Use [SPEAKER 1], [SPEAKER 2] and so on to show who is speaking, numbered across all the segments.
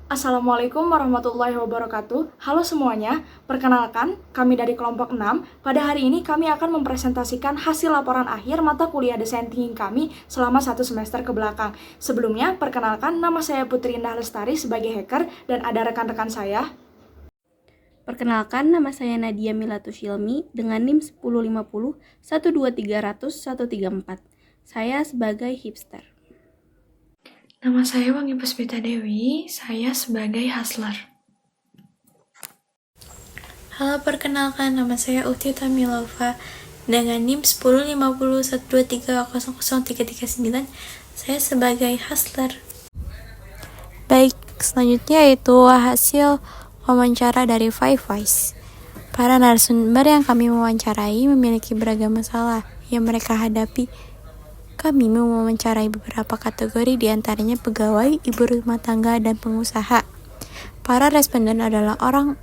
[SPEAKER 1] Assalamualaikum warahmatullahi wabarakatuh. Halo semuanya, perkenalkan kami dari kelompok 6. Pada hari ini kami akan mempresentasikan hasil laporan akhir mata kuliah desain thinking kami selama 1 semester ke belakang. Sebelumnya, perkenalkan nama saya Putri Indah Lestari sebagai hacker dan ada rekan-rekan saya.
[SPEAKER 2] Perkenalkan, nama saya Nadia Milatus Ilmi dengan NIM 1050 12300 134. Saya sebagai hipster.
[SPEAKER 3] Nama saya Wangi Puspita Dewi, saya sebagai hustler. Halo, perkenalkan nama saya Ukti Tamilova dengan NIM 1050 123 00339, saya sebagai hustler.
[SPEAKER 4] Baik, selanjutnya yaitu hasil wawancara dari Five Wise. Para narasumber yang kami wawancarai memiliki beragam masalah yang mereka hadapi. Kami mewawancarai beberapa kategori, diantaranya pegawai, ibu rumah tangga, dan pengusaha. Para responden adalah orang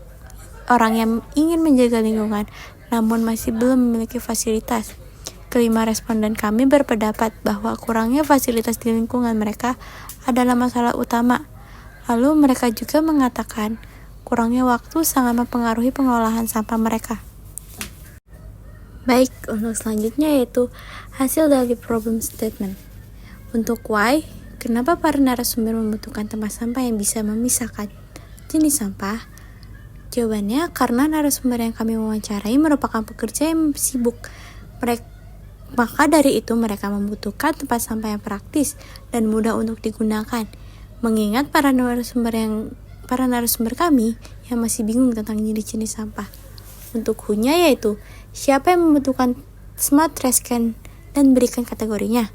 [SPEAKER 4] yang ingin menjaga lingkungan, namun masih belum memiliki fasilitas. Kelima responden kami berpendapat bahwa kurangnya fasilitas di lingkungan mereka adalah masalah utama. Lalu mereka juga mengatakan kurangnya waktu sangat mempengaruhi pengolahan sampah mereka. Baik, untuk selanjutnya yaitu hasil dari problem statement. Untuk why, kenapa para narasumber membutuhkan tempat sampah yang bisa memisahkan jenis sampah? Jawabannya, karena narasumber yang kami wawancarai merupakan pekerja yang sibuk. Maka dari itu mereka membutuhkan tempat sampah yang praktis dan mudah untuk digunakan. Mengingat para narasumber kami yang masih bingung tentang jenis-jenis sampah. Untuk who-nya yaitu siapa yang membutuhkan smart trash can dan berikan kategorinya.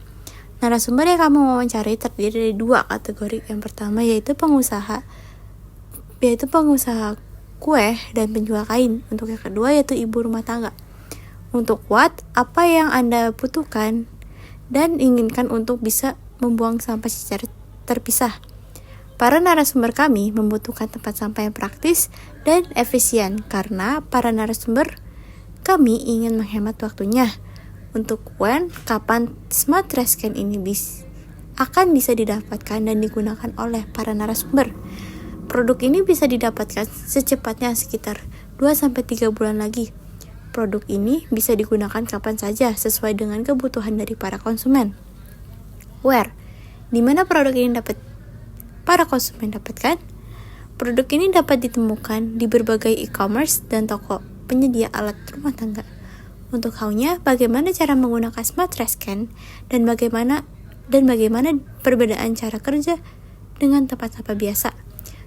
[SPEAKER 4] Narasumber yang kami wawancarai terdiri dari 2 kategori. Yang pertama yaitu pengusaha kue dan penjual kain. Untuk yang kedua yaitu ibu rumah tangga. Untuk what, apa yang Anda butuhkan dan inginkan untuk bisa membuang sampah secara terpisah. Para narasumber kami membutuhkan tempat sampah yang praktis dan efisien karena para narasumber kami ingin menghemat waktunya. Untuk when, kapan smart trash can ini akan bisa didapatkan dan digunakan oleh para narasumber. Produk ini bisa didapatkan secepatnya sekitar 2-3 bulan lagi. Produk ini bisa digunakan kapan saja sesuai dengan kebutuhan dari para konsumen. Where, di mana produk ini dapat para konsumen dapatkan? Produk ini dapat ditemukan di berbagai e-commerce dan toko penyedia alat rumah tangga. Untuk how-nya, bagaimana cara menggunakan smart trash can dan bagaimana perbedaan cara kerja dengan tempat sampah biasa.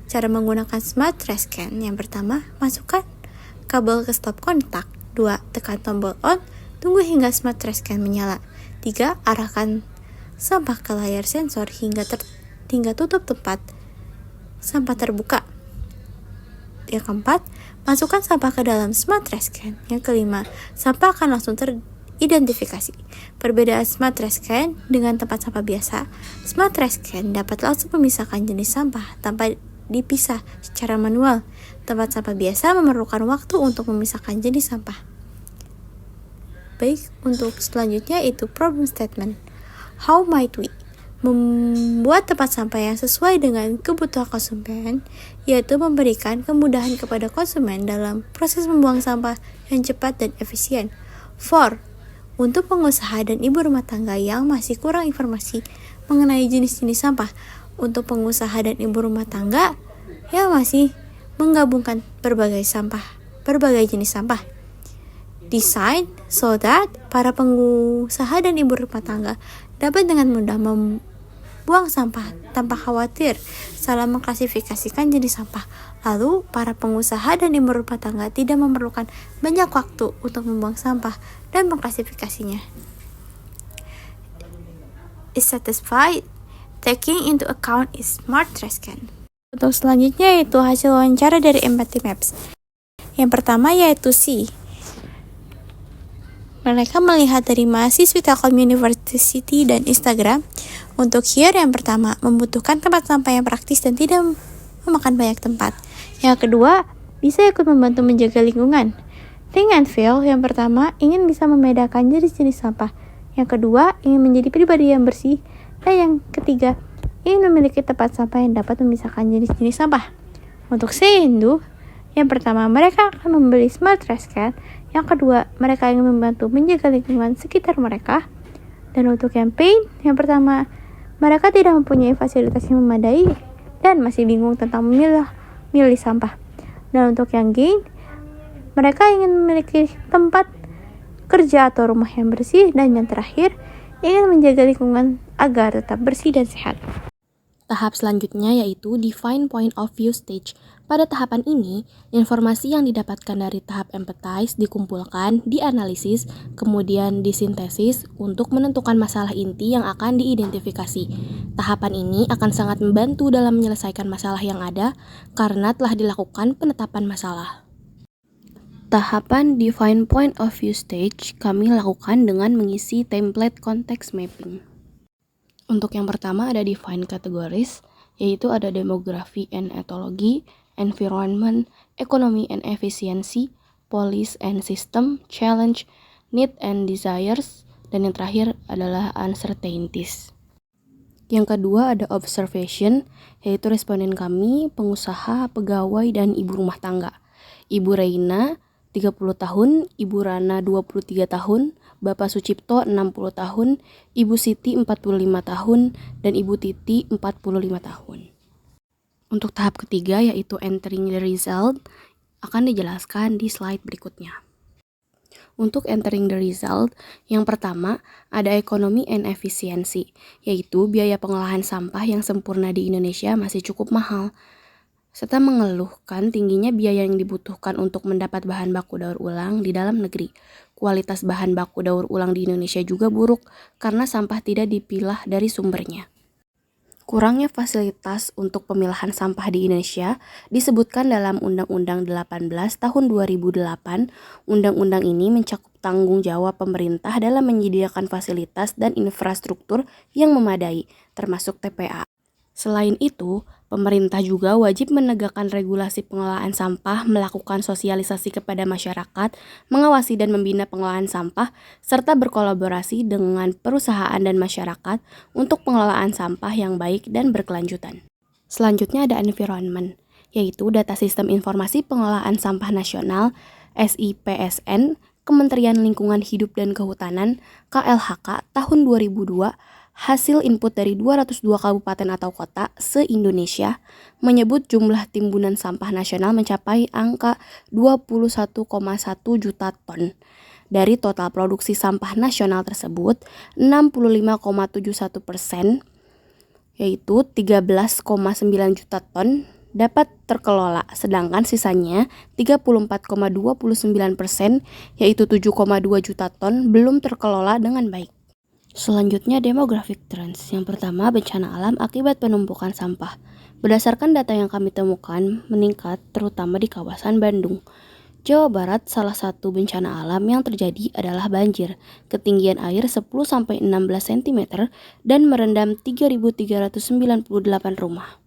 [SPEAKER 4] Cara menggunakan smart trash can, yang pertama, masukkan kabel ke stop kontak. 2. Tekan tombol on, tunggu hingga smart trash can menyala. 3. Arahkan sampah ke layar sensor hingga tutup tempat sampah terbuka. Yang keempat, masukkan sampah ke dalam smart trash can. Yang kelima, sampah akan langsung teridentifikasi. Perbedaan smart trash can dengan tempat sampah biasa. Smart trash can dapat langsung memisahkan jenis sampah tanpa dipisah secara manual. Tempat sampah biasa memerlukan waktu untuk memisahkan jenis sampah. Baik, untuk selanjutnya itu problem statement. How might we membuat tempat sampah yang sesuai dengan kebutuhan konsumen, yaitu memberikan kemudahan kepada konsumen dalam proses membuang sampah yang cepat dan efisien. 4. Untuk pengusaha dan ibu rumah tangga yang masih kurang informasi mengenai jenis-jenis sampah. Untuk pengusaha dan ibu rumah tangga yang masih menggabungkan berbagai jenis sampah. Design so that para pengusaha dan ibu rumah tangga dapat dengan mudah buang sampah tanpa khawatir salah mengklasifikasikan jenis sampah. Lalu, para pengusaha dan ibu rumah tangga tidak memerlukan banyak waktu untuk membuang sampah dan mengklasifikasinya. Is satisfied taking into account is smart trash can. Untuk selanjutnya yaitu hasil wawancara dari Empathy Maps. Yang pertama yaitu C. Mereka melihat dari mahasiswi Telkom University dan Instagram. Untuk here, yang pertama, membutuhkan tempat sampah yang praktis dan tidak memakan banyak tempat. Yang kedua, bisa ikut membantu menjaga lingkungan. Think and feel, yang pertama, ingin bisa membedakan jenis-jenis sampah. Yang kedua, ingin menjadi pribadi yang bersih. Dan yang ketiga, ingin memiliki tempat sampah yang dapat memisahkan jenis-jenis sampah. Untuk Seindu, yang pertama, mereka akan membeli smart trash can. Yang kedua, mereka ingin membantu menjaga lingkungan sekitar mereka. Dan untuk campaign, yang pertama, mereka tidak mempunyai fasilitas yang memadai dan masih bingung tentang memilih sampah. Dan untuk yang gain, mereka ingin memiliki tempat kerja atau rumah yang bersih. Dan yang terakhir, ingin menjaga lingkungan agar tetap bersih dan sehat.
[SPEAKER 2] Tahap selanjutnya yaitu Define Point of View Stage. Pada tahapan ini, informasi yang didapatkan dari tahap empathize dikumpulkan, dianalisis, kemudian disintesis untuk menentukan masalah inti yang akan diidentifikasi. Tahapan ini akan sangat membantu dalam menyelesaikan masalah yang ada karena telah dilakukan penetapan masalah. Tahapan Define Point of View Stage kami lakukan dengan mengisi template context mapping. Untuk yang pertama ada define categories, yaitu ada demografi and ethology, environment, economy and efficiency, policy and system, challenge, need and desires, dan yang terakhir adalah uncertainties. Yang kedua ada observation, yaitu responden kami, pengusaha, pegawai, dan ibu rumah tangga. Ibu Reina 30 tahun, Ibu Rana 23 tahun, Bapak Sucipto 60 tahun, Ibu Siti 45 tahun, dan Ibu Titi 45 tahun. Untuk tahap ketiga yaitu entering the result akan dijelaskan di slide berikutnya. Untuk entering the result, yang pertama ada ekonomi and efficiency, yaitu biaya pengolahan sampah yang sempurna di Indonesia masih cukup mahal, serta mengeluhkan tingginya biaya yang dibutuhkan untuk mendapat bahan baku daur ulang di dalam negeri. Kualitas bahan baku daur ulang di Indonesia juga buruk karena sampah tidak dipilah dari sumbernya. Kurangnya fasilitas untuk pemilahan sampah di Indonesia disebutkan dalam Undang-Undang 18 tahun 2008. Undang-undang ini mencakup tanggung jawab pemerintah dalam menyediakan fasilitas dan infrastruktur yang memadai, termasuk TPA. Selain itu, pemerintah juga wajib menegakkan regulasi pengelolaan sampah, melakukan sosialisasi kepada masyarakat, mengawasi dan membina pengelolaan sampah, serta berkolaborasi dengan perusahaan dan masyarakat untuk pengelolaan sampah yang baik dan berkelanjutan. Selanjutnya ada environment, yaitu Data Sistem Informasi Pengelolaan Sampah Nasional (SIPSN), Kementerian Lingkungan Hidup dan Kehutanan (KLHK) tahun 2002. Hasil input dari 202 kabupaten atau kota se-Indonesia menyebut jumlah timbunan sampah nasional mencapai angka 21,1 juta ton. Dari total produksi sampah nasional tersebut, 65,71%, yaitu 13,9 juta ton, dapat terkelola, sedangkan sisanya 34,29%, yaitu 7,2 juta ton, belum terkelola dengan baik. Selanjutnya demographic trends. Yang pertama, bencana alam akibat penumpukan sampah. Berdasarkan data yang kami temukan, meningkat terutama di kawasan Bandung. Jawa Barat, salah satu bencana alam yang terjadi adalah banjir. Ketinggian air 10-16 cm dan merendam 3.398 rumah.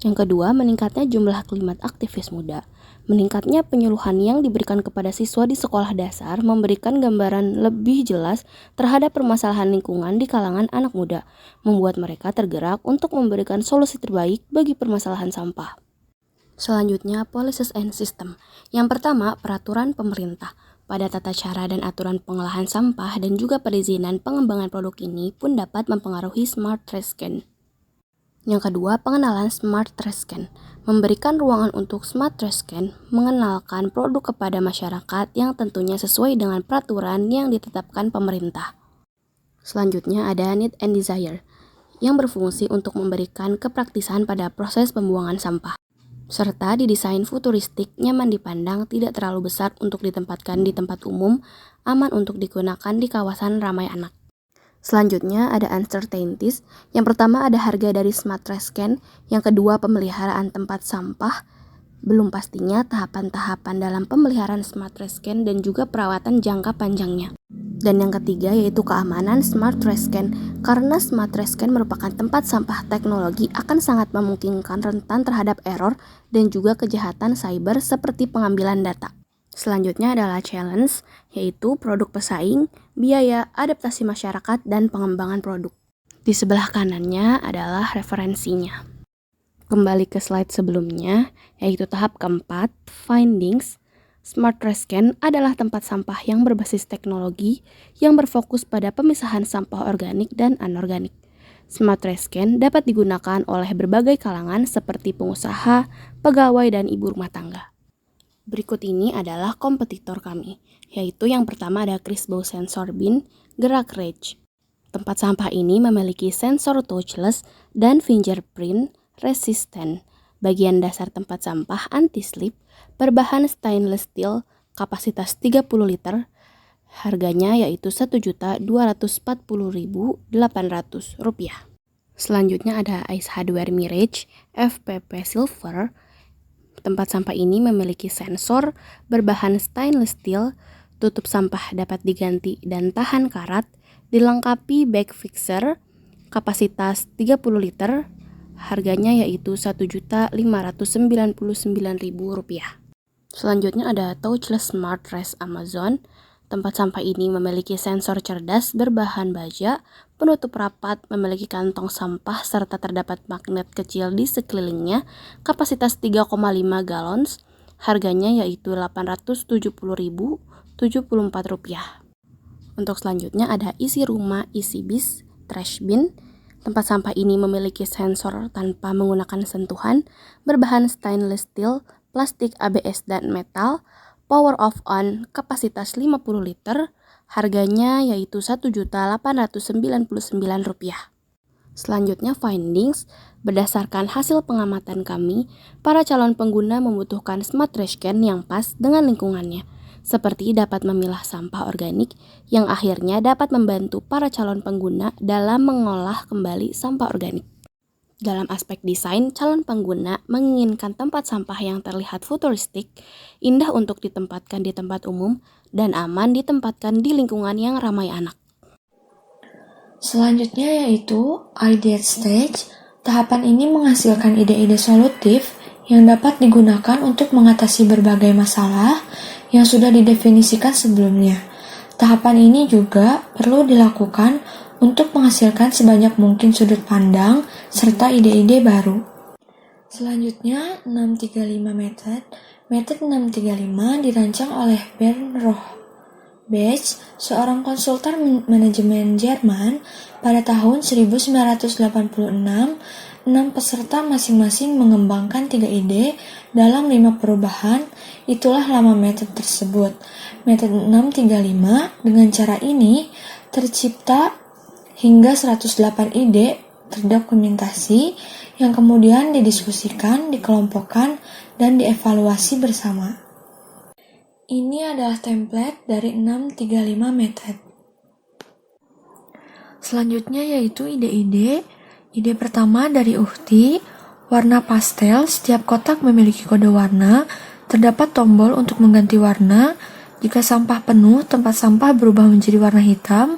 [SPEAKER 2] Yang kedua, meningkatnya jumlah klimat aktivis muda. Meningkatnya penyuluhan yang diberikan kepada siswa di sekolah dasar memberikan gambaran lebih jelas terhadap permasalahan lingkungan di kalangan anak muda, membuat mereka tergerak untuk memberikan solusi terbaik bagi permasalahan sampah. Selanjutnya, policies and system. Yang pertama, peraturan pemerintah. Pada tata cara dan aturan pengolahan sampah dan juga perizinan pengembangan produk ini pun dapat mempengaruhi smart trash can. Yang kedua, pengenalan smart trash can. Memberikan ruangan untuk smart trash can mengenalkan produk kepada masyarakat yang tentunya sesuai dengan peraturan yang ditetapkan pemerintah. Selanjutnya ada need and desire, yang berfungsi untuk memberikan kepraktisan pada proses pembuangan sampah, serta didesain futuristik, nyaman dipandang, tidak terlalu besar untuk ditempatkan di tempat umum, aman untuk digunakan di kawasan ramai anak. Selanjutnya ada uncertainties. Yang pertama ada harga dari smart trash can, yang kedua pemeliharaan tempat sampah, belum pastinya tahapan-tahapan dalam pemeliharaan smart trash can dan juga perawatan jangka panjangnya. Dan yang ketiga yaitu keamanan smart trash can. Karena smart trash can merupakan tempat sampah teknologi akan sangat memungkinkan rentan terhadap error dan juga kejahatan cyber seperti pengambilan data. Selanjutnya adalah challenge, yaitu produk pesaing, biaya, adaptasi masyarakat, dan pengembangan produk. Di sebelah kanannya adalah referensinya. Kembali ke slide sebelumnya, yaitu tahap keempat, findings. Smart Trash Can adalah tempat sampah yang berbasis teknologi yang berfokus pada pemisahan sampah organik dan anorganik. Smart Trash Can dapat digunakan oleh berbagai kalangan seperti pengusaha, pegawai, dan ibu rumah tangga. Berikut ini adalah kompetitor kami, yaitu yang pertama ada Crisbo Sensor Bin Gerak Rage. Tempat sampah ini memiliki sensor touchless dan fingerprint resistant. Bagian dasar tempat sampah anti-slip berbahan stainless steel kapasitas 30 liter. Harganya yaitu Rp1.240.800. Selanjutnya ada Ace Hardware Mirage FPP Silver. Tempat sampah ini memiliki sensor berbahan stainless steel, tutup sampah dapat diganti dan tahan karat, dilengkapi bag fixer kapasitas 30 liter. Harganya yaitu Rp1.599.000. Selanjutnya ada Touchless Smart Trash Amazon. Tempat sampah ini memiliki sensor cerdas berbahan baja, penutup rapat, memiliki kantong sampah, serta terdapat magnet kecil di sekelilingnya, kapasitas 3,5 galons. Harganya yaitu Rp870.074. Untuk selanjutnya ada Isi Rumah Isi Bis Trash Bin. Tempat sampah ini memiliki sensor tanpa menggunakan sentuhan, berbahan stainless steel, plastik ABS dan metal, power off on, kapasitas 50 liter, harganya yaitu Rp1.899.000. Selanjutnya findings, berdasarkan hasil pengamatan kami, para calon pengguna membutuhkan Smart Trash Can yang pas dengan lingkungannya, seperti dapat memilah sampah organik yang akhirnya dapat membantu para calon pengguna dalam mengolah kembali sampah organik. Dalam aspek desain, calon pengguna menginginkan tempat sampah yang terlihat futuristik, indah untuk ditempatkan di tempat umum, dan aman ditempatkan di lingkungan yang ramai anak.
[SPEAKER 3] Selanjutnya yaitu Ideate Stage. Tahapan ini menghasilkan ide-ide solutif yang dapat digunakan untuk mengatasi berbagai masalah yang sudah didefinisikan sebelumnya. Tahapan ini juga perlu dilakukan untuk menghasilkan sebanyak mungkin sudut pandang serta ide-ide baru. Selanjutnya, 635 Method. Metode 635 dirancang oleh Bernd Rohrbach, seorang konsultan manajemen Jerman. Pada tahun 1986, 6 peserta masing-masing mengembangkan 3 ide dalam 5 perubahan. Itulah nama metode tersebut, metode 635. Dengan cara ini, tercipta hingga 108 ide terdokumentasi yang kemudian didiskusikan, dikelompokkan, dan dievaluasi bersama. Ini adalah template dari 635 method. Selanjutnya yaitu ide-ide. Ide pertama dari Uhti, warna pastel, setiap kotak memiliki kode warna, terdapat tombol untuk mengganti warna. Jika sampah penuh, tempat sampah berubah menjadi warna hitam,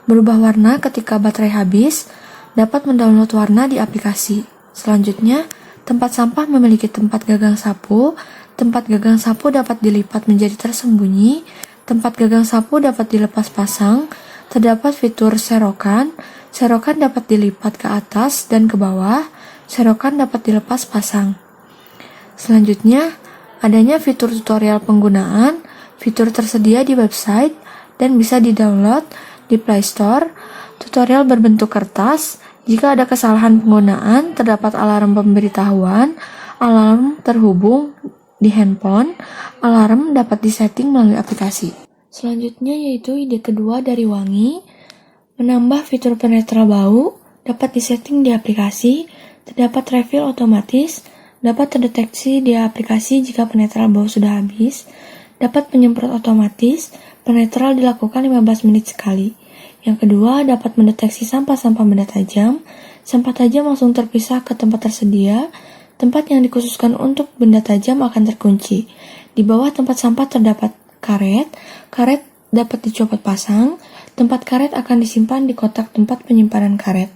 [SPEAKER 3] berubah warna ketika baterai habis, dapat mendownload warna di aplikasi. Selanjutnya, tempat sampah memiliki tempat gagang sapu. Tempat gagang sapu dapat dilipat menjadi tersembunyi. Tempat gagang sapu dapat dilepas pasang. Terdapat fitur serokan. Serokan dapat dilipat ke atas dan ke bawah. Serokan dapat dilepas pasang. Selanjutnya, adanya fitur tutorial penggunaan. Fitur tersedia di website dan bisa di-download di Play Store. Tutorial berbentuk kertas. Jika ada kesalahan penggunaan, terdapat alarm pemberitahuan. Alarm terhubung di handphone. Alarm dapat disetting melalui aplikasi. Selanjutnya yaitu ide kedua dari Wangi. Menambah fitur penetral bau, dapat disetting di aplikasi. Terdapat refill otomatis, dapat terdeteksi di aplikasi jika penetral bau sudah habis. Dapat penyemprot otomatis, penetral dilakukan 15 menit sekali. Yang kedua, dapat mendeteksi sampah-sampah benda tajam. Sampah tajam langsung terpisah ke tempat tersedia. Tempat yang dikhususkan untuk benda tajam akan terkunci. Di bawah tempat sampah terdapat karet. Karet dapat dicopot pasang. Tempat karet akan disimpan di kotak tempat penyimpanan karet.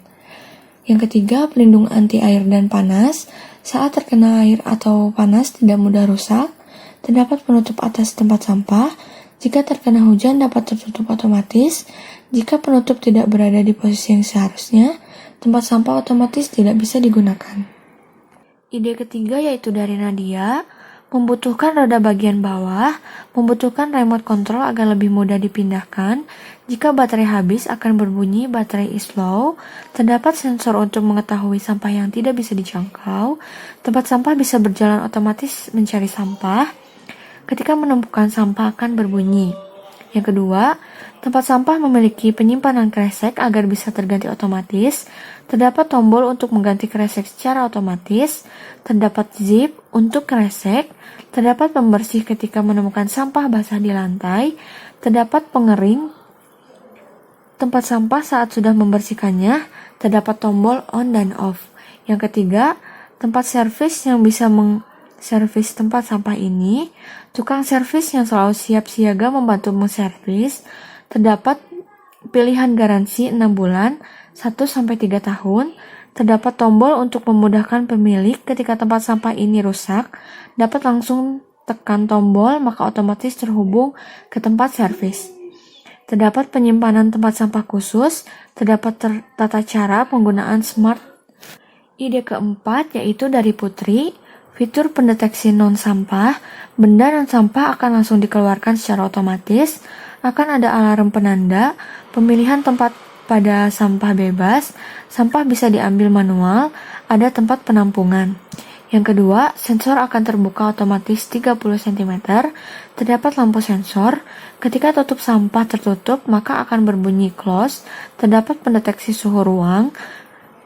[SPEAKER 3] Yang ketiga, pelindung anti air dan panas. Saat terkena air atau panas tidak mudah rusak. Terdapat penutup atas tempat sampah. Jika terkena hujan dapat tertutup otomatis. Jika penutup tidak berada di posisi yang seharusnya, tempat sampah otomatis tidak bisa digunakan. Ide ketiga yaitu dari Nadia, membutuhkan roda bagian bawah, membutuhkan remote control agar lebih mudah dipindahkan. Jika baterai habis akan berbunyi baterai is low, terdapat sensor untuk mengetahui sampah yang tidak bisa dijangkau, tempat sampah bisa berjalan otomatis mencari sampah, ketika menemukan sampah akan berbunyi. Yang kedua, tempat sampah memiliki penyimpanan kresek agar bisa terganti otomatis, terdapat tombol untuk mengganti kresek secara otomatis, terdapat zip untuk kresek, terdapat pembersih ketika menemukan sampah basah di lantai, terdapat pengering tempat sampah saat sudah membersihkannya, terdapat tombol on dan off. Yang ketiga, tempat servis yang bisa servis tempat sampah ini, tukang servis yang selalu siap siaga membantu menservis, terdapat pilihan garansi 6 bulan, 1-3 tahun, terdapat tombol untuk memudahkan pemilik ketika tempat sampah ini rusak, dapat langsung tekan tombol maka otomatis terhubung ke tempat servis. Terdapat penyimpanan tempat sampah khusus, terdapat tata cara penggunaan smart. Ide keempat yaitu dari Putri, fitur pendeteksi non-sampah, benda non-sampah akan langsung dikeluarkan secara otomatis, akan ada alarm penanda, pemilihan tempat pada sampah bebas, sampah bisa diambil manual, ada tempat penampungan. Yang kedua, sensor akan terbuka otomatis 30 cm, terdapat lampu sensor, ketika tutup sampah tertutup maka akan berbunyi close, terdapat pendeteksi suhu ruang,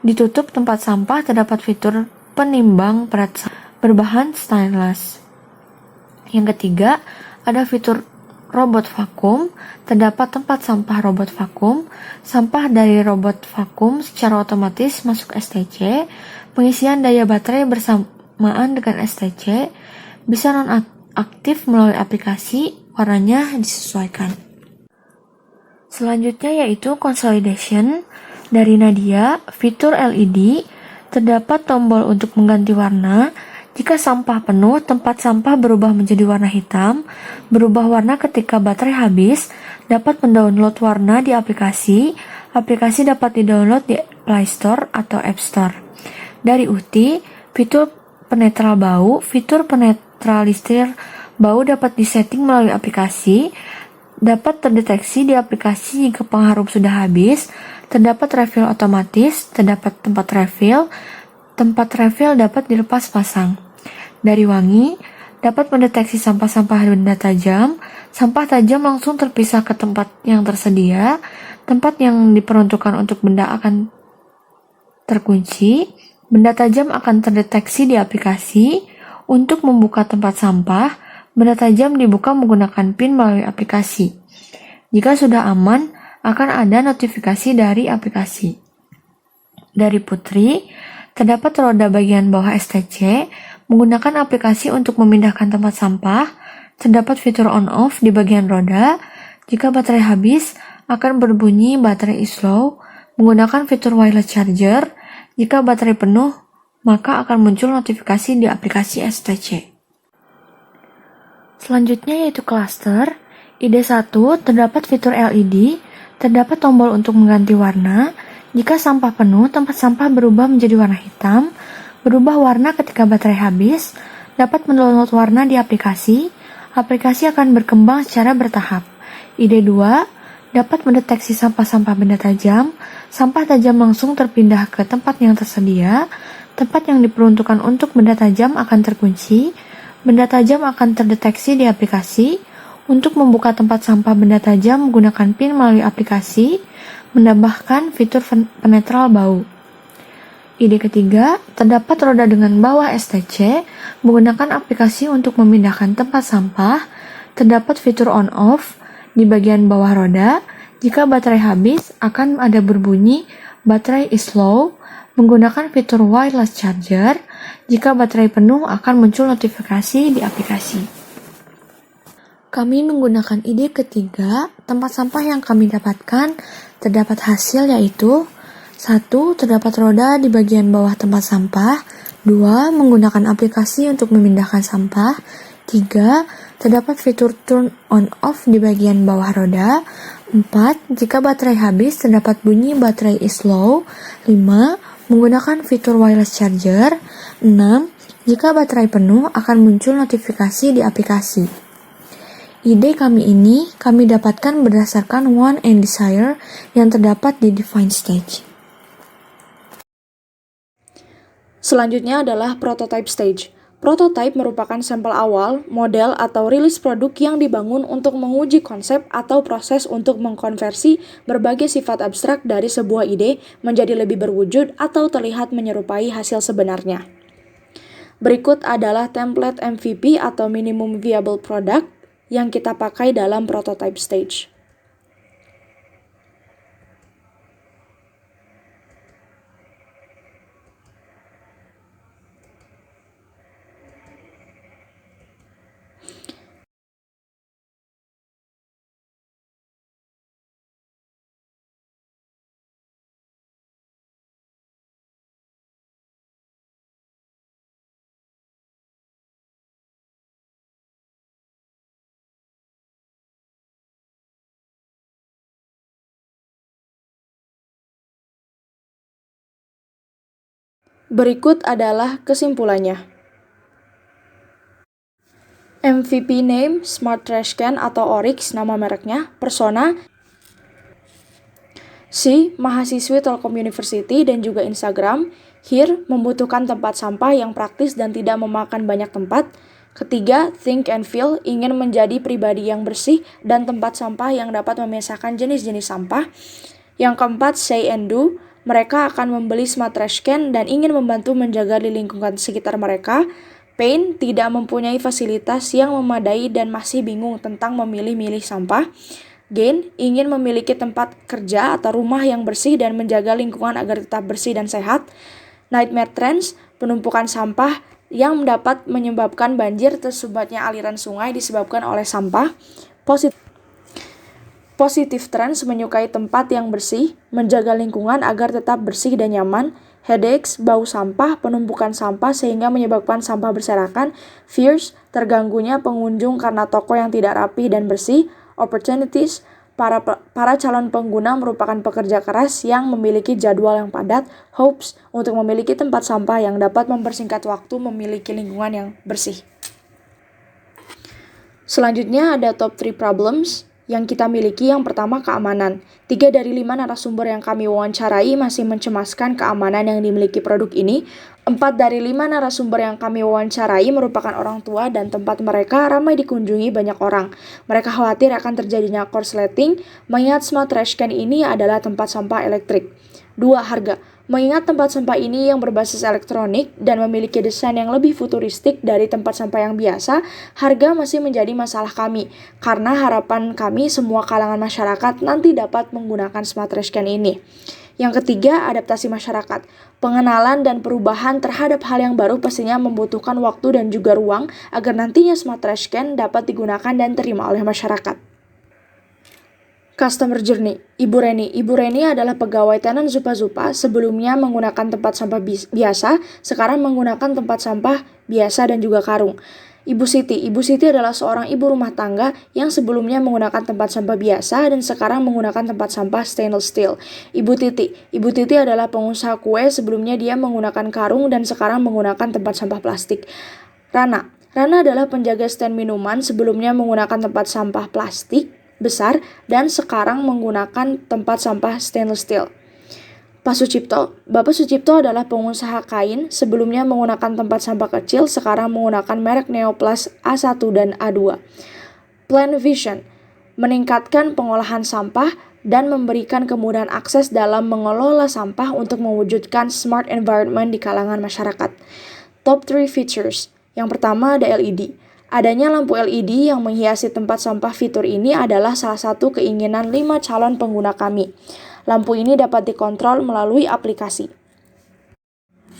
[SPEAKER 3] ditutup tempat sampah terdapat fitur penimbang berat berbahan stainless. Yang ketiga, ada fitur robot vakum, terdapat tempat sampah robot vakum, sampah dari robot vakum secara otomatis masuk STC, pengisian daya baterai bersamaan dengan STC, bisa non-aktif melalui aplikasi, warnanya disesuaikan. Selanjutnya yaitu consolidation, dari Nadia, fitur LED, terdapat tombol untuk mengganti warna. Jika sampah penuh, tempat sampah berubah menjadi warna hitam, berubah warna ketika baterai habis, dapat mendownload warna di aplikasi dapat didownload di Play Store atau App Store. Dari Uhti, fitur penetral bau, fitur penetralisir bau dapat disetting melalui aplikasi, dapat terdeteksi di aplikasi jika pengharum sudah habis, terdapat refill otomatis, terdapat tempat refill dapat dilepas pasang. Dari Wangi, dapat mendeteksi sampah-sampah benda tajam, sampah tajam langsung terpisah ke tempat yang tersedia, tempat yang diperuntukkan untuk benda akan terkunci, benda tajam akan terdeteksi di aplikasi, untuk membuka tempat sampah, benda tajam dibuka menggunakan PIN melalui aplikasi. Jika sudah aman, akan ada notifikasi dari aplikasi. Dari Putri, terdapat roda bagian bawah STC, menggunakan aplikasi untuk memindahkan tempat sampah, terdapat fitur on-off di bagian roda, jika baterai habis, akan berbunyi baterai is low, menggunakan fitur wireless charger, jika baterai penuh, maka akan muncul notifikasi di aplikasi STC. Selanjutnya yaitu cluster, ide 1, terdapat fitur LED, terdapat tombol untuk mengganti warna, jika sampah penuh, tempat sampah berubah menjadi warna hitam, berubah warna ketika baterai habis, dapat mendownload warna di aplikasi akan berkembang secara bertahap. Ide 2, dapat mendeteksi sampah-sampah benda tajam, sampah tajam langsung terpindah ke tempat yang tersedia, tempat yang diperuntukkan untuk benda tajam akan terkunci, benda tajam akan terdeteksi di aplikasi, untuk membuka tempat sampah benda tajam menggunakan PIN melalui aplikasi, menambahkan fitur penetral bau. Ide ketiga, terdapat roda dengan bawah STC, menggunakan aplikasi untuk memindahkan tempat sampah, terdapat fitur on-off di bagian bawah roda, jika baterai habis akan ada berbunyi baterai is low, menggunakan fitur wireless charger, jika baterai penuh akan muncul notifikasi di aplikasi. Kami menggunakan ide ketiga, tempat sampah yang kami dapatkan, terdapat hasil yaitu 1. Terdapat roda di bagian bawah tempat sampah. 2. Menggunakan aplikasi untuk memindahkan sampah. 3. terdapat fitur turn on off di bagian bawah roda. 4. Jika baterai habis, terdapat bunyi baterai is low. 5. Menggunakan fitur wireless charger. 6. Jika baterai penuh, akan muncul notifikasi di aplikasi. Ide kami ini kami dapatkan berdasarkan want and desire yang terdapat di define stage.
[SPEAKER 1] Selanjutnya adalah prototype stage. Prototype merupakan sampel awal, model, atau rilis produk yang dibangun untuk menguji konsep atau proses untuk mengkonversi berbagai sifat abstrak dari sebuah ide menjadi lebih berwujud atau terlihat menyerupai hasil sebenarnya. Berikut adalah template MVP atau Minimum Viable Product yang kita pakai dalam prototype stage. Berikut adalah kesimpulannya. MVP name, Smart Trash Can atau Oryx nama mereknya, persona, C. Mahasiswi Telkom University dan juga Instagram, Here membutuhkan tempat sampah yang praktis dan tidak memakan banyak tempat. Ketiga, Think and Feel ingin menjadi pribadi yang bersih dan tempat sampah yang dapat memisahkan jenis-jenis sampah. Yang keempat, Say and Do, mereka akan membeli smart trash can dan ingin membantu menjaga di lingkungan sekitar mereka. Pain tidak mempunyai fasilitas yang memadai dan masih bingung tentang memilih-milih sampah. Gain ingin memiliki tempat kerja atau rumah yang bersih dan menjaga lingkungan agar tetap bersih dan sehat. Nightmare Trends, penumpukan sampah yang dapat menyebabkan banjir tersumbatnya aliran sungai disebabkan oleh sampah. Positive Trends menyukai tempat yang bersih, menjaga lingkungan agar tetap bersih dan nyaman. Headaches, bau sampah, penumpukan sampah sehingga menyebabkan sampah berserakan. Fears, terganggunya pengunjung karena toko yang tidak rapi dan bersih. Opportunities, para calon pengguna merupakan pekerja keras yang memiliki jadwal yang padat. Hopes, untuk memiliki tempat sampah yang dapat mempersingkat waktu memiliki lingkungan yang bersih. Selanjutnya ada top 3 problems yang kita miliki. Yang pertama, keamanan. 3 dari 5 narasumber yang kami wawancarai masih mencemaskan keamanan yang dimiliki produk ini. 4 dari 5 narasumber yang kami wawancarai merupakan orang tua dan tempat mereka ramai dikunjungi banyak orang. Mereka khawatir akan terjadinya korsleting, mengingat smart trash can ini adalah tempat sampah elektrik. 2. Harga. Mengingat tempat sampah ini yang berbasis elektronik dan memiliki desain yang lebih futuristik dari tempat sampah yang biasa, harga masih menjadi masalah kami, karena harapan kami semua kalangan masyarakat nanti dapat menggunakan smart trash can ini. Yang ketiga, adaptasi masyarakat. Pengenalan dan perubahan terhadap hal yang baru pastinya membutuhkan waktu dan juga ruang agar nantinya smart trash can dapat digunakan dan terima oleh masyarakat. Customer Journey. Ibu Reni adalah pegawai tenan Zupa Zupa, sebelumnya menggunakan tempat sampah biasa, sekarang menggunakan tempat sampah biasa dan juga karung. Ibu Siti adalah seorang ibu rumah tangga yang sebelumnya menggunakan tempat sampah biasa dan sekarang menggunakan tempat sampah stainless steel. Ibu Titi adalah pengusaha kue, sebelumnya dia menggunakan karung dan sekarang menggunakan tempat sampah plastik. Rana adalah penjaga stand minuman, sebelumnya menggunakan tempat sampah plastik besar dan sekarang menggunakan tempat sampah stainless steel. Bapak Sucipto adalah pengusaha kain, sebelumnya menggunakan tempat sampah kecil, sekarang menggunakan merek Neoplast A1 dan A2. Plan Vision, meningkatkan pengolahan sampah dan memberikan kemudahan akses dalam mengelola sampah untuk mewujudkan smart environment di kalangan masyarakat. Top 3 features, yang pertama ada LED. Adanya lampu LED yang menghiasi tempat sampah. Fitur ini adalah salah satu keinginan 5 calon pengguna kami. Lampu ini dapat dikontrol melalui aplikasi.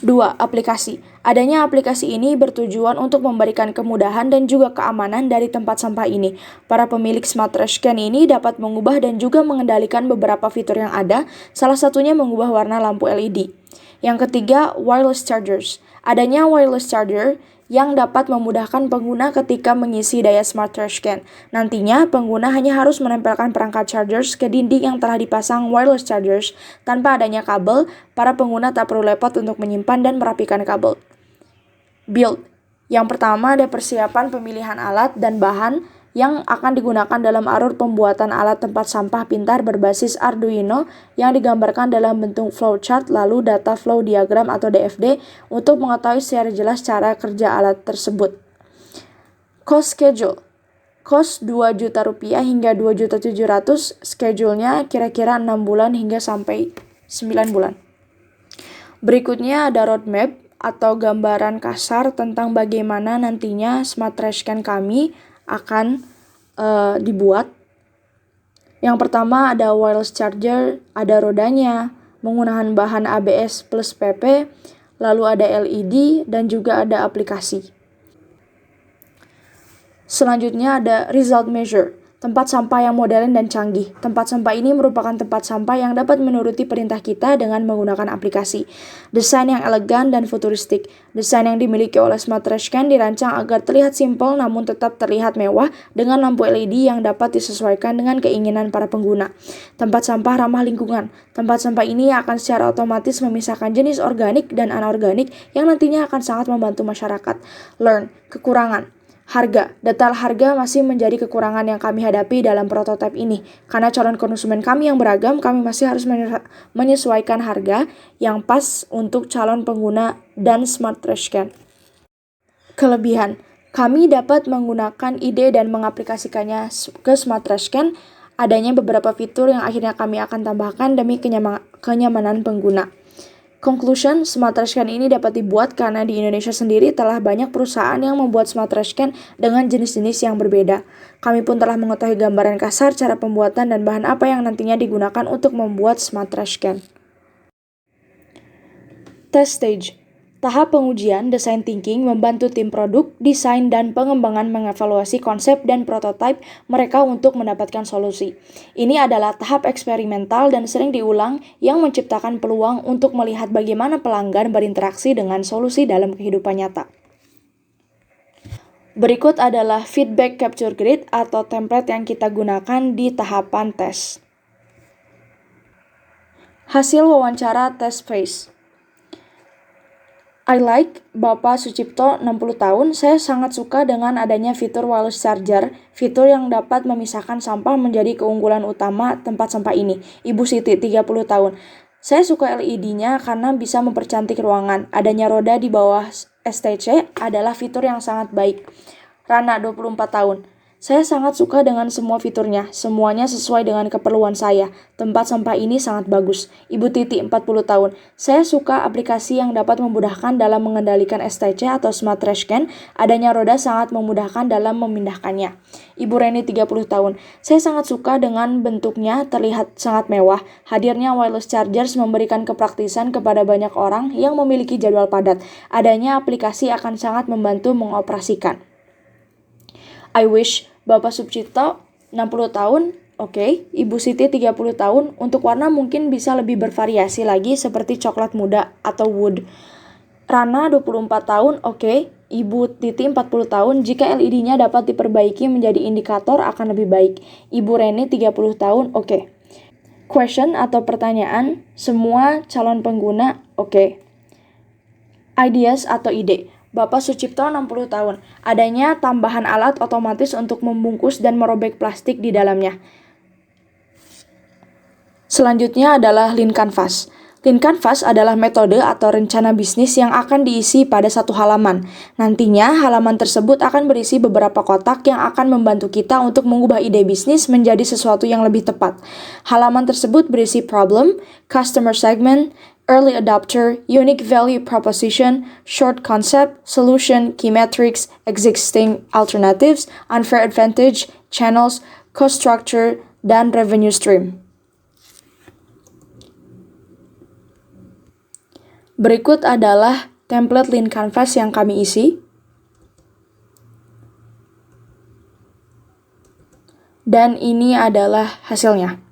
[SPEAKER 1] 2. Aplikasi. Adanya aplikasi ini bertujuan untuk memberikan kemudahan dan juga keamanan dari tempat sampah ini. Para pemilik smart trash can ini dapat mengubah dan juga mengendalikan beberapa fitur yang ada, salah satunya mengubah warna lampu LED. Yang ketiga, wireless chargers. Adanya wireless charger yang dapat memudahkan pengguna ketika mengisi daya Smart Trash Can. Nantinya, pengguna hanya harus menempelkan perangkat chargers ke dinding yang telah dipasang wireless chargers. Tanpa adanya kabel, para pengguna tak perlu repot untuk menyimpan dan merapikan kabel. Build. Yang pertama ada persiapan pemilihan alat dan bahan yang akan digunakan dalam alur pembuatan alat tempat sampah pintar berbasis Arduino yang digambarkan dalam bentuk flowchart lalu data flow diagram atau DFD untuk mengetahui secara jelas cara kerja alat tersebut. Cost schedule. Cost Rp2.000.000 hingga Rp2.700.000, schedule-nya kira-kira 6 bulan hingga sampai 9 bulan. Berikutnya ada roadmap atau gambaran kasar tentang bagaimana nantinya Smart Trash Can kami akan dibuat. Yang pertama ada wireless charger, ada rodanya, menggunakan bahan ABS plus PP, lalu ada LED, dan juga ada aplikasi. Selanjutnya ada result measure, tempat sampah yang modern dan canggih. Tempat sampah ini merupakan tempat sampah yang dapat menuruti perintah kita dengan menggunakan aplikasi. Desain yang elegan dan futuristik. Desain yang dimiliki oleh Smart Trash Can dirancang agar terlihat simpel namun tetap terlihat mewah dengan lampu LED yang dapat disesuaikan dengan keinginan para pengguna. Tempat sampah ramah lingkungan. Tempat sampah ini akan secara otomatis memisahkan jenis organik dan anorganik yang nantinya akan sangat membantu masyarakat. Learn, kekurangan. Harga. Detail harga masih menjadi kekurangan yang kami hadapi dalam prototipe ini. Karena calon konsumen kami yang beragam, kami masih harus menyesuaikan harga yang pas untuk calon pengguna dan Smart Trash Can. Kelebihan. Kami dapat menggunakan ide dan mengaplikasikannya ke Smart Trash Can. Adanya beberapa fitur yang akhirnya kami akan tambahkan demi kenyamanan pengguna. Conclusion, Smart Trash Can ini dapat dibuat karena di Indonesia sendiri telah banyak perusahaan yang membuat Smart Trash Can dengan jenis-jenis yang berbeda. Kami pun telah mengetahui gambaran kasar cara pembuatan dan bahan apa yang nantinya digunakan untuk membuat Smart Trash Can. Test stage. Tahap pengujian design thinking membantu tim produk, desain, dan pengembangan mengevaluasi konsep dan prototipe mereka untuk mendapatkan solusi. Ini adalah tahap eksperimental dan sering diulang yang menciptakan peluang untuk melihat bagaimana pelanggan berinteraksi dengan solusi dalam kehidupan nyata. Berikut adalah feedback capture grid atau template yang kita gunakan di tahapan tes. Hasil wawancara test phase. I like Bapak Sucipto 60 tahun, saya sangat suka dengan adanya fitur wireless charger, fitur yang dapat memisahkan sampah menjadi keunggulan utama tempat sampah ini. Ibu Siti 30 tahun, saya suka LED-nya karena bisa mempercantik ruangan. Adanya roda di bawah STC adalah fitur yang sangat baik. Rana 24 tahun, saya sangat suka dengan semua fiturnya, semuanya sesuai dengan keperluan saya. Tempat sampah ini sangat bagus. Ibu Titi, 40 tahun. Saya suka aplikasi yang dapat memudahkan dalam mengendalikan STC atau Smart Trash Can. Adanya roda sangat memudahkan dalam memindahkannya. Ibu Reni, 30 tahun. Saya sangat suka dengan bentuknya, terlihat sangat mewah. Hadirnya wireless chargers memberikan kepraktisan kepada banyak orang yang memiliki jadwal padat. Adanya aplikasi akan sangat membantu mengoperasikan. I wish Bapak Sucipto 60 tahun, oke. Ibu Siti 30 tahun, untuk warna mungkin bisa lebih bervariasi lagi seperti coklat muda atau wood. Rana 24 tahun, oke. Ibu Titi 40 tahun, jika LED-nya dapat diperbaiki menjadi indikator akan lebih baik. Ibu Reni 30 tahun, oke. Question atau pertanyaan, semua calon pengguna, oke. Ideas atau ide. Bapak Sucipto 60 tahun, adanya tambahan alat otomatis untuk membungkus dan merobek plastik di dalamnya. Selanjutnya adalah Lean Canvas. Lean Canvas adalah metode atau rencana bisnis yang akan diisi pada satu halaman. Nantinya, halaman tersebut akan berisi beberapa kotak yang akan membantu kita untuk mengubah ide bisnis menjadi sesuatu yang lebih tepat. Halaman tersebut berisi problem, customer segment, early adopter, unique value proposition, short concept, solution, key metrics, existing alternatives, unfair advantage, channels, cost structure, dan revenue stream. Berikut adalah template Lean Canvas yang kami isi. Dan ini adalah hasilnya.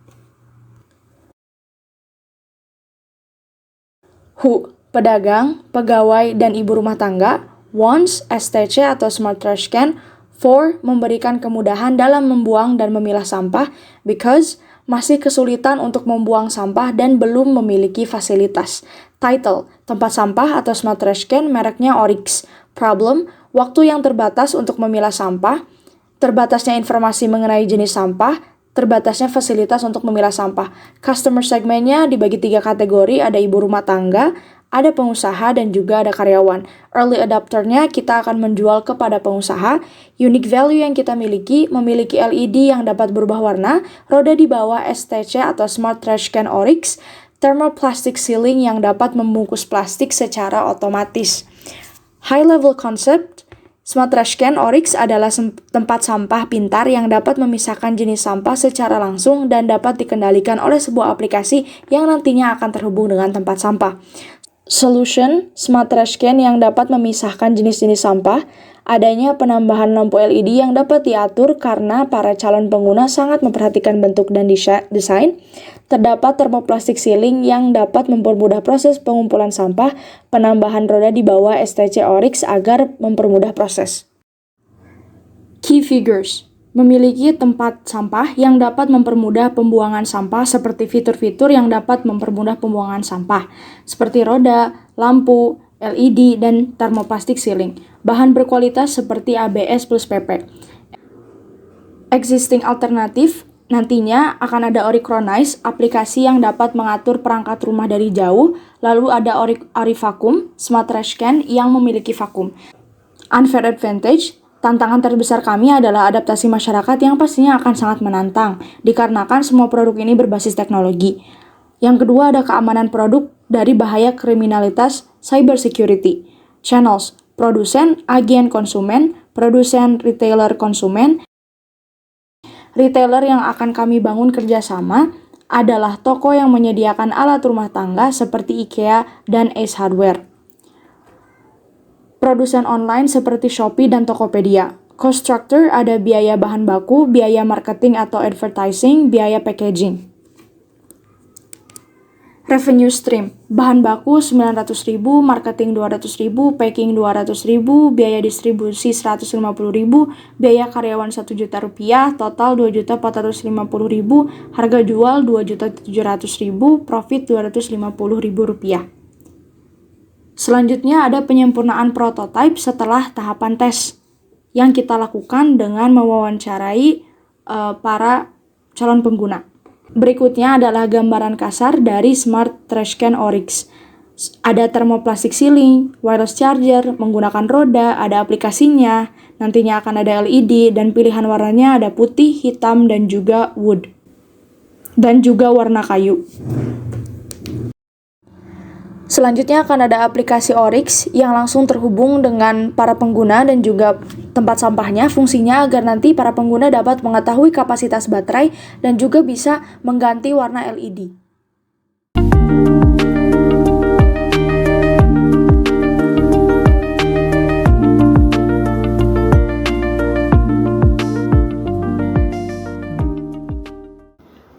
[SPEAKER 1] Who, pedagang, pegawai, dan ibu rumah tangga. Wants, STC atau Smart Trash Can. 4. Memberikan kemudahan dalam membuang dan memilah sampah. Because masih kesulitan untuk membuang sampah dan belum memiliki fasilitas. Title, tempat sampah atau Smart Trash Can mereknya Oryx. Problem, waktu yang terbatas untuk memilah sampah. Terbatasnya informasi mengenai jenis sampah. Terbatasnya fasilitas untuk memilah sampah. Customer segmennya dibagi 3 kategori, ada ibu rumah tangga, ada pengusaha, dan juga ada karyawan. Early adopternya kita akan menjual kepada pengusaha. Unique value yang kita memiliki LED yang dapat berubah warna, roda di bawah STC atau Smart Trash Can Oryx, thermoplastic sealing yang dapat membungkus plastik secara otomatis. High level concept, Smart Trash Can Oryx adalah tempat sampah pintar yang dapat memisahkan jenis sampah secara langsung dan dapat dikendalikan oleh sebuah aplikasi yang nantinya akan terhubung dengan tempat sampah. Solution, Smart Trash Can yang dapat memisahkan jenis-jenis sampah, adanya penambahan lampu LED yang dapat diatur karena para calon pengguna sangat memperhatikan bentuk dan desain, terdapat thermoplastic sealing yang dapat mempermudah proses pengumpulan sampah, penambahan roda di bawah STC Oryx agar mempermudah proses. Key figures, memiliki tempat sampah yang dapat mempermudah pembuangan sampah seperti fitur-fitur yang dapat mempermudah pembuangan sampah, seperti roda, lampu, LED, dan thermoplastic sealing. Bahan berkualitas seperti ABS plus PP. Existing alternatif, nantinya akan ada Orychronize, aplikasi yang dapat mengatur perangkat rumah dari jauh, lalu ada Oryvacuum, Smart Trash Can yang memiliki vakum. Unfair advantage, tantangan terbesar kami adalah adaptasi masyarakat yang pastinya akan sangat menantang, dikarenakan semua produk ini berbasis teknologi. Yang kedua ada keamanan produk dari bahaya kriminalitas cyber security. Channels, produsen, agen konsumen, produsen, retailer, konsumen. Retailer yang akan kami bangun kerjasama adalah toko yang menyediakan alat rumah tangga seperti IKEA dan Ace Hardware. Produsen online seperti Shopee dan Tokopedia. Cost structure ada biaya bahan baku, biaya marketing atau advertising, biaya packaging. Revenue stream, bahan baku 900.000, marketing 200.000, packing 200.000, biaya distribusi 150.000, biaya karyawan 1 juta rupiah, total 2.450.000, harga jual 2.700.000, profit 250.000 rupiah. Selanjutnya ada penyempurnaan prototipe setelah tahapan tes yang kita lakukan dengan mewawancarai para calon pengguna. Berikutnya adalah gambaran kasar dari Smart Trash Can Oryx. Ada thermoplastic sealing, wireless charger, menggunakan roda, ada aplikasinya, nantinya akan ada LED, dan pilihan warnanya ada putih, hitam, dan juga wood. Dan juga warna kayu. Selanjutnya akan ada aplikasi Oryx yang langsung terhubung dengan para pengguna dan juga tempat sampahnya. Fungsinya agar nanti para pengguna dapat mengetahui kapasitas baterai dan juga bisa mengganti warna LED.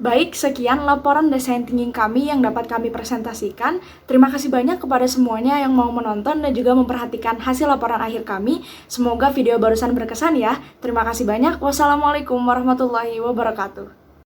[SPEAKER 1] Baik, sekian laporan desain thinking kami yang dapat kami presentasikan. Terima kasih banyak kepada semuanya yang mau menonton dan juga memperhatikan hasil laporan akhir kami. Semoga video barusan berkesan ya. Terima kasih banyak. Wassalamualaikum warahmatullahi wabarakatuh.